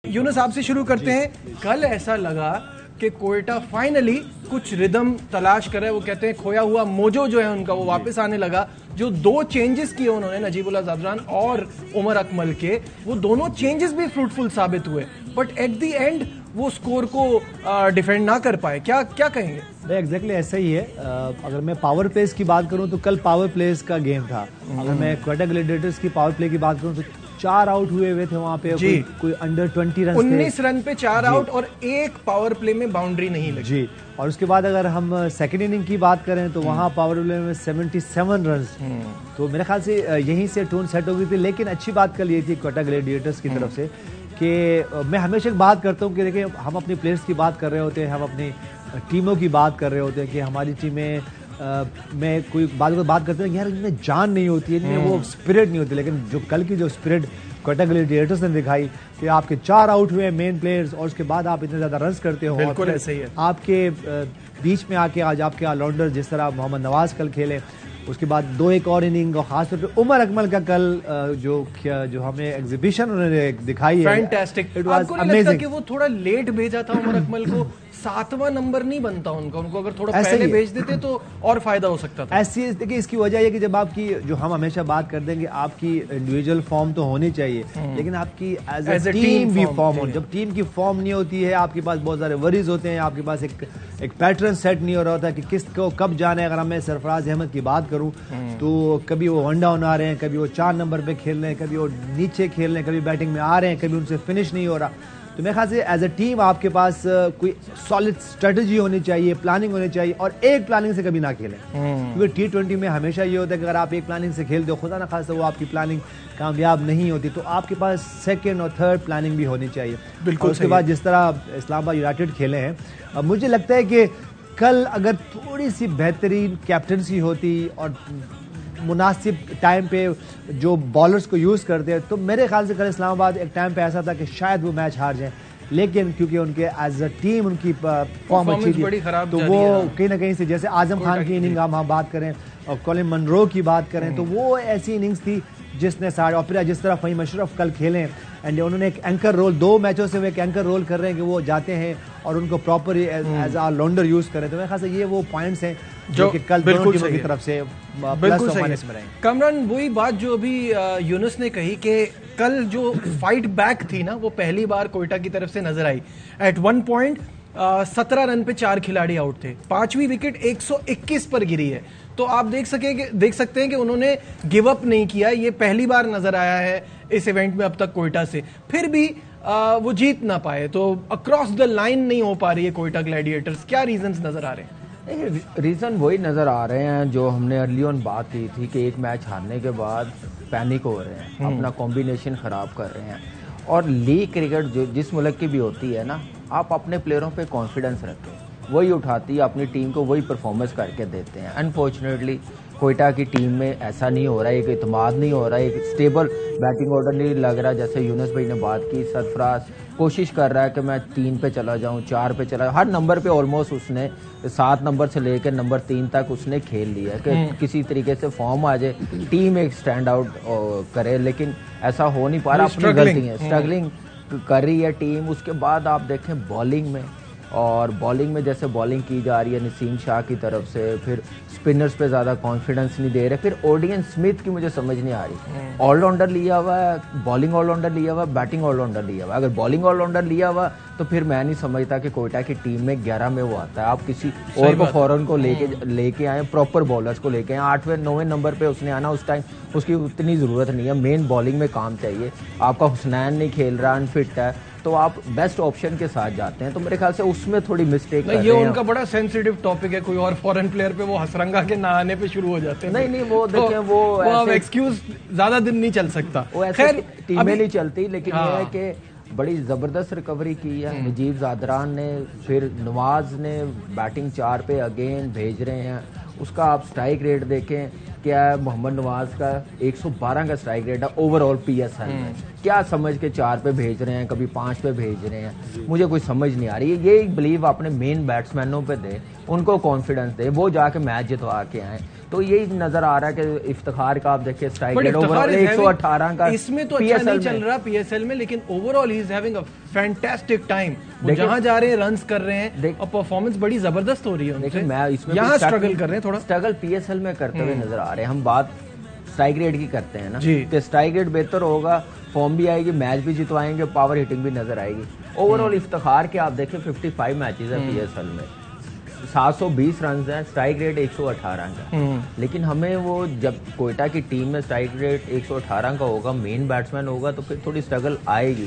यूनुस आपसे शुरू करते हैं। कल ऐसा लगा कि कोयटा फाइनली कुछ रिदम तलाश कर रहे हैं। वो कहते हैं खोया हुआ मोजो जो है उनका वो वापस आने लगा। जो दो चेंजेस किए उन्होंने नजीबुल्लाह ज़ादरान और उमर अकमल के, वो दोनों चेंजेस भी फ्रूटफुल साबित हुए, बट एट द एंड वो स्कोर को डिफेंड ना कर पाए। क्या क्या कहेंगे? एग्जैक्टली ऐसा ही है। अगर मैं पावर प्लेस की बात करूं तो कल पावर प्लेस का गेम था। अगर मैं क्वेटा ग्लैडिएटर्स की पावर प्ले की बात करूं तो 4 आउट हुए थे वहां पे। कोई अंडर 20 रन 19 रन पे 4 आउट और एक पावर प्ले में बाउंड्री नहीं लगी जी। और उसके बाद अगर हम सेकेंड इनिंग की बात करें तो वहां पावर प्ले में 77 रन। तो मेरे ख्याल से यहीं से टोन सेट हो गई थी। लेकिन अच्छी बात कल ये थी क्वेटा ग्लैडिएटर्स की तरफ से कि मैं हमेशा बात करता हूँ कि देखिए हम अपने प्लेयर्स की बात कर रहे होते हैं, हम अपनी टीमों की बात कर रहे होते हैं कि हमारी टीमें में कोई बात करते हैं यार इनमें जान नहीं होती है, इनमें वो स्पिरिट नहीं होती। लेकिन जो कल की जो स्पिरिट क्वेटा ग्लैडिएटर्स ने दिखाई कि आपके 4 आउट हुए मेन प्लेयर्स और उसके बाद आप इतने ज्यादा रन करते हो। बिल्कुल ऐसे ही है। आपके बीच में आके आज आपके ऑलराउंडर जिस तरह मोहम्मद नवाज कल खेले, उसके बाद 2 एक और इनिंग और खासतौर पे उमर अकमल का कल जो हमें एग्जीबिशन उन्होंने दिखाई है, फैंटास्टिक। आपको नहीं लगता कि वो थोड़ा लेट भेजा था उमर अकमल को? 7वां नंबर नहीं बनता उनको अगर थोड़ा पहले भेज देते तो और फायदा हो सकता था। ऐसी देखिए इसकी वजह है कि जब आपकी जो हम हमेशा बात कर देंगे आपकी इंडिविजुअल फॉर्म तो होनी चाहिए, लेकिन आपकी एज ए टीम भी फॉर्म होनी। जब टीम की फॉर्म नहीं होती है, आपके पास बहुत सारे वरीज होते हैं, आपके पास एक पैटर्न सेट नहीं हो रहा होता कि किसको कब जाना है। अगर मैं सरफराज अहमद की बात करूं तो कभी वो 1 डाउन आ रहे हैं, कभी वो 4 नंबर पे खेल रहे हैं, कभी वो नीचे खेल रहे हैं, कभी बैटिंग में आ रहे हैं, कभी उनसे फिनिश नहीं हो रहा। तो मेरे ख्याल से एज ए टीम आपके पास कोई सॉलिड स्ट्रेटजी होनी चाहिए, प्लानिंग होनी चाहिए, और एक प्लानिंग से कभी ना खेलें। क्योंकि T20 में हमेशा ये होता है कि अगर आप एक प्लानिंग से खेलते हो, खुदा ना खासा वो आपकी प्लानिंग कामयाब नहीं होती, तो आपके पास सेकंड और थर्ड प्लानिंग भी होनी चाहिए। बिल्कुल। उसके बाद जिस तरह इस्लामाबाद यूनाइटेड खेले हैं, अब मुझे लगता है कि कल अगर थोड़ी सी बेहतरीन कैप्टनसी होती और मुनासिब टाइम पे जो बॉलर्स को यूज करते हैं, तो मेरे ख्याल से कल इस्लामाबाद एक टाइम पे ऐसा था कि शायद वो मैच हार जाए। लेकिन क्योंकि उनके एज अ टीम उनकी फॉर्म अच्छी थी, तो वो कहीं ना कहीं से, जैसे आजम खान की इनिंग हम बात करें और कॉलिन मनरो की बात करें, तो वो ऐसी इनिंग्स थी जिसने सारे और जिस तरह फ़हीम अशरफ कल खेले एंड उन्होंने एक एंकर रोल, 2 मैचों से वो एक एंकर रोल कर रहे हैं कि वो जाते हैं और उनको प्रॉपर एज आ लॉन्डर यूज करें। तो मेरे ख्याल से ये वो पॉइंट्स हैं जो कि कल दोनों टीमों की तरफ से बिल्कुल सही है। कमरान, वही बात जो अभी यूनुस ने कही कि कल जो फाइट बैक थी ना, वो पहली बार कोयटा की तरफ से नजर आई। एट 1 पॉइंट 17 रन पे 4 खिलाड़ी आउट थे, 5वीं विकेट 121 पर गिरी है। तो आप देख सकते हैं कि उन्होंने गिव अप नहीं किया। ये पहली बार नजर आया है इस इवेंट में अब तक कोयटा से। फिर भी वो जीत ना पाए, तो अक्रॉस द लाइन नहीं हो पा रही है कोयटा ग्लैडिएटर्स। क्या रीजंस नजर आ रहे हैं? रीज़न वही नज़र आ रहे हैं जो हमने अर्ली ऑन बात की थी कि एक मैच हारने के बाद पैनिक हो रहे हैं, अपना कॉम्बिनेशन ख़राब कर रहे हैं। और लीग क्रिकेट जो जिस मुल्क की भी होती है ना, आप अपने प्लेयरों पे कॉन्फिडेंस रखें, वही उठाती है अपनी टीम को, वही परफॉर्मेंस करके देते हैं। अनफॉर्चुनेटली कोयटा की टीम में ऐसा नहीं हो रहा है, एक इतमाद नहीं हो रहा है, एक स्टेबल बैटिंग ऑर्डर नहीं लग रहा। जैसे यूनुस भाई ने बात की, सरफराज कोशिश कर रहा है कि मैं 3 पे चला जाऊं, 4 पे चला, हर नंबर पे ऑलमोस्ट उसने 7 नंबर से लेकर नंबर 3 तक उसने खेल लिया है कि किसी तरीके से फॉर्म आ जाए, टीम एक स्टैंड आउट करे। लेकिन ऐसा हो नहीं पा रहा, अपनी गलती है, स्ट्रगलिंग कर रही है टीम। उसके बाद आप देखें बॉलिंग में, और बॉलिंग में जैसे बॉलिंग की जा रही है नसीम शाह की तरफ से, फिर स्पिनर्स पे ज़्यादा कॉन्फिडेंस नहीं दे रहे। फिर ओडियन स्मिथ की मुझे समझ नहीं आ रही, ऑलराउंडर लिया हुआ है, बॉलिंग ऑलराउंडर लिया हुआ, बैटिंग ऑलराउंडर लिया हुआ। अगर बॉलिंग ऑलराउंडर लिया हुआ तो फिर मैं नहीं समझता कि कोयटा की टीम में 11 में वो आता है। आप किसी और को फौरन को लेके आए, प्रॉपर बॉलर्स को लेके आए। 8वें 9वें नंबर पे उसने आना, उस टाइम उसकी उतनी ज़रूरत नहीं है। मेन बॉलिंग में काम चाहिए। आपका हुसनैन नहीं खेल रहा, अनफिट है, तो आप बेस्ट ऑप्शन के साथ जाते हैं। तो मेरे ख्याल से उसमें थोड़ी मिस्टेक कर रहे हैं। ये उनका बड़ा सेंसिटिव टॉपिक है, कोई और फॉरेन प्लेयर पे वो हसरंगा के ना आने पे शुरू हो जाते हैं। नहीं वो देखें, वो एक्सक्यूज ज्यादा दिन नहीं चल सकता। वो ऐसे टीमें नहीं चलती। लेकिन ये है कि बड़ी ज़बरदस्त रिकवरी की है नजीब ज़ादरान ने, फिर नवाज ने बैटिंग 4 पे अगेन भेज रहे हैं। उसका आप स्ट्राइक रेट देखें, क्या है मोहम्मद नवाज का 112 का स्ट्राइक रेट है ओवरऑल PSL में। क्या समझ के 4 पे भेज रहे हैं, कभी 5 पे भेज रहे हैं, मुझे कोई समझ नहीं आ रही है। ये बिलीव अपने मेन बैट्समैनों पे दे, उनको कॉन्फिडेंस दे, वो जाके मैच जितवा के आए। तो यही नजर आ रहा है कि इफ्तिखार का आप देखिए स्ट्राइक रेट ओवरऑल 118 का इसमें तो अच्छा नहीं चल रहा पीएसएल में, लेकिन overall he is having a fantastic time. जहां जा रहे हैं रन्स कर रहे हैं और परफॉर्मेंस बड़ी जबरदस्त हो रही है उनसे। मैं इसमें यहाँ स्ट्रगल कर रहे हैं, थोड़ा स्ट्रगल पीएसएल में करते हुए नजर आ रहे हैं। हम बात स्ट्राइक रेट की करते हैं ना, तो स्ट्राइक रेट बेहतर होगा, फॉर्म भी आएगी, मैच भी जितवाएंगे, पावर हिटिंग भी नजर आएगी। ओवरऑल इफ्तिखार के आप देखें 55 मैचेस है पीएसएल में, 720 रन है, स्ट्राइक रेट 118 का। लेकिन हमें वो जब कोयटा की टीम में स्ट्राइक रेट 118 का होगा, मेन बैट्समैन होगा, तो फिर थोड़ी स्ट्रगल आएगी।